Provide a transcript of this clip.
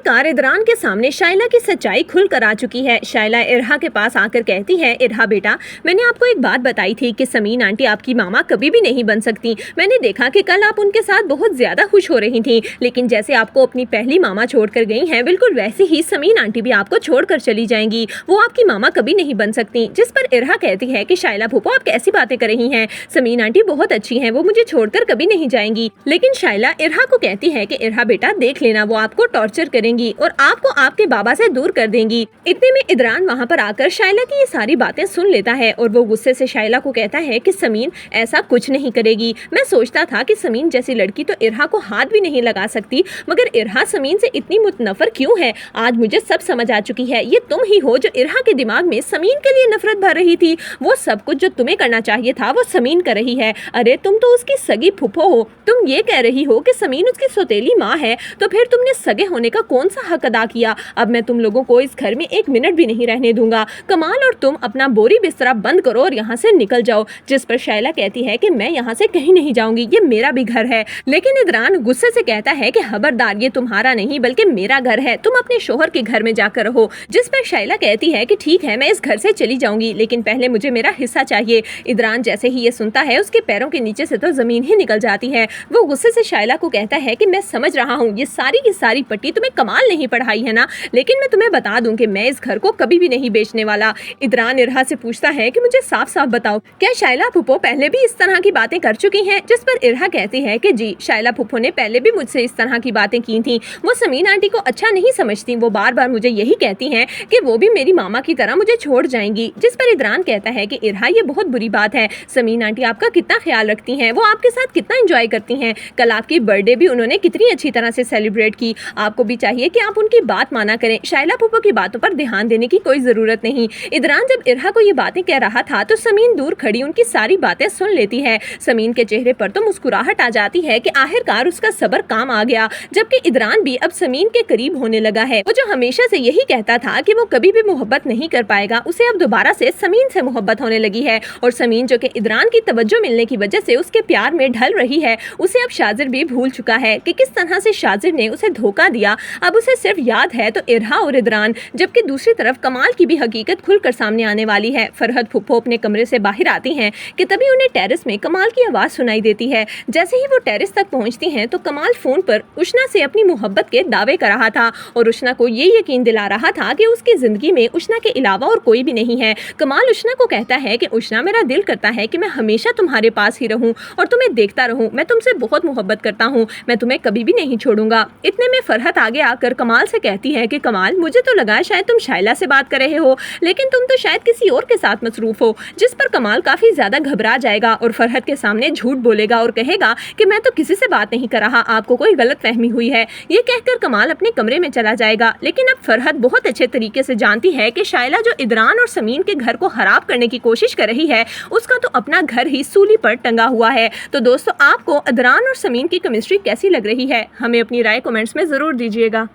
आखिरकार इदरान के सामने शाइला की सच्चाई खुलकर आ चुकी है। शाइला इरहा के पास आकर कहती है, इरहा बेटा, मैंने आपको एक बात बताई थी कि समीन आंटी आपकी मामा कभी भी नहीं बन सकती। मैंने देखा कि कल आप उनके साथ बहुत ज्यादा खुश हो रही थी, लेकिन जैसे आपको अपनी पहली मामा छोड़कर गई हैं, बिल्कुल वैसे ही समीन आंटी भी आपको छोड़कर चली जाएंगी। वो आपकी मामा कभी नहीं बन सकती। जिस पर इरहा कहती है कि शाइला फूफो, आप कैसी बातें कर रही हैं? समीन आंटी बहुत अच्छी हैं, वो मुझे छोड़कर कभी नहीं जाएंगी। लेकिन शाइला इरहा को कहती है कि इरहा बेटा, देख लेना, वो आपको टॉर्चर करेंगी और आपको आपके बाबा से दूर कर देंगी। इतने में इदरान वहाँ पर आकर शाइला की ये सारी बातें सुन लेता है और वो गुस्से से शाइला को कहता है कि समीन ऐसा कुछ नहीं करेगी। मैं सोचता था कि समीन जैसी लड़की तो इरहा को हाथ भी नहीं लगा सकती, मगर इरहा समीन से इतनी मुतनफर क्यों है? आज मुझे सब समझ आ चुकी है। ये तुम ही हो जो इरहा के दिमाग में समीन के लिए नफरत भर रही थी। वो सब कुछ जो तुम्हें करना चाहिए था वो समीन कर रही है। अरे तुम तो उसकी सगी फुफो हो। तुम ये कह रही हो कि समीन उसकी सौतेली माँ है, तो फिर तुमने सगे होने का कौन सा हक अदा किया? अब मैं तुम लोगों को इस घर में एक मिनट भी नहीं रहने दूंगा। कमाल और तुम अपना बोरी बिस्तरा बंद करो और यहाँ से निकल जाओ। जिस पर शाइला कहती है कि मैं यहाँ से कहीं नहीं जाऊंगी, ये मेरा भी घर है। लेकिन इदरान गुस्से से कहता है कि खबरदार, ये तुम्हारा नहीं बल्कि मेरा घर है, तुम अपने शोहर के घर में जाकर रहो। जिस पर शाइला कहती है कि ठीक है, मैं इस घर से चली जाऊंगी, लेकिन पहले मुझे मेरा हिस्सा चाहिए। इदरान जैसे ही ये सुनता है, उसके पैरों के नीचे से तो जमीन ही निकल जाती है। वो गुस्से से शाइला को कहता है कि मैं समझ रहा हूँ, ये सारी की सारी पट्टी तुम्हें कमाल नहीं पढ़ाई है ना, लेकिन मैं तुम्हें बता दूं कि मैं इस घर को कभी भी नहीं बेचने वाला। इदरान इरहा से पूछता है कि मुझे साफ साफ बताओ, क्या शाइला फूफो पहले भी इस तरह की बातें कर चुकी हैं? जिस पर इरहा कहती है कि जी, शाइला फूफो ने पहले भी मुझसे इस तरह की बातें की थी। वो समीन आंटी को अच्छा नहीं समझती, वो बार बार मुझे यही कहती हैं कि वो भी मेरी मामा की तरह मुझे छोड़ जाएंगी। जिस पर इदरान कहता है कि इरहा, ये बहुत बुरी बात है। समीन आंटी आपका कितना ख्याल रखती हैं, वो आपके साथ कितना एंजॉय करती हैं। कल आपकी बर्थडे भी उन्होंने कितनी अच्छी तरह से सेलिब्रेट की। आपको भी चाहिए कि आप उनकी बात माना करें। शाइला फूफो की बातों पर ध्यान देने की कोई जरूरत नहीं। इदरान जब इरहा को ये बातें कह रहा था तो समीन दूर खड़ी उनकी सारी बातें सुन लेती है। समीन के चेहरे पर तो मुस्कुराहट आ जाती है कि आखिरकार उसका सब्र काम आ गया। जबकि इदरान भी अब समीन के करीब होने लगा है। वो जो हमेशा से यही कहता था कि वो कभी भी मोहब्बत नहीं कर पाएगा, उसे अब दोबारा से समीन से मोहब्बत होने लगी है। और समीन जो कि इदरान की तवज्जो मिलने की वजह से उसके प्यार में ढल रही है, उसे अब शाजिर भी भूल चुका है कि किस तरह से शाजिर ने उसे धोखा दिया। अब उसे सिर्फ याद है तो इरहा और इदरान। जबकि दूसरी तरफ कमाल की भी हकीकत खुलकर सामने आने वाली है। फरहद फुप्पो अपने कमरे से बाहर आती हैं कि तभी उन्हें टेरेस में कमाल की आवाज सुनाई देती है। जैसे ही वो टेरेस तक पहुंचती हैं तो कमाल फोन पर उष्ना से अपनी मोहब्बत के दावे कर रहा था और उष्ना को ये यकीन दिला रहा था कि उसकी जिंदगी में उष्ना के अलावा और कोई भी नहीं है। कमाल उष्ना को कहता है कि उष्ना, मेरा दिल करता है कि मैं हमेशा तुम्हारे पास ही रहूं और तुम्हें देखता रहूं। मैं तुमसे बहुत मोहब्बत करता हूं, मैं तुम्हें कभी भी नहीं छोड़ूंगा। इतने में फरहत आगे आकर कमाल से कहती है कि कमाल, मुझे तो लगा शायद तुम शाइला से बात कर रहे हो, लेकिन तुम तो शायद किसी और के साथ मसरूफ हो। जिस पर कमाल काफी ज्यादा घबरा जाएगा और फरहत के सामने झूठ बोलेगा और कहेगा कि मैं तो किसी से बात नहीं कर रहा, आपको कोई गलतफहमी हुई है। ये कहकर कमाल अपने कमरे में चला जाएगा। लेकिन अब फरहत बहुत अच्छे तरीके से जानती है कि शाइला जो इदरान और समीन के घर को खराब करने की कोशिश कर रही है, उसका तो अपना घर ही सूली पर टंगा हुआ है। तो दोस्तों, आपको इदरान और समीन की केमिस्ट्री कैसी लग रही है? हमें अपनी राय कमेंट्स में जरूर दीजिएगा।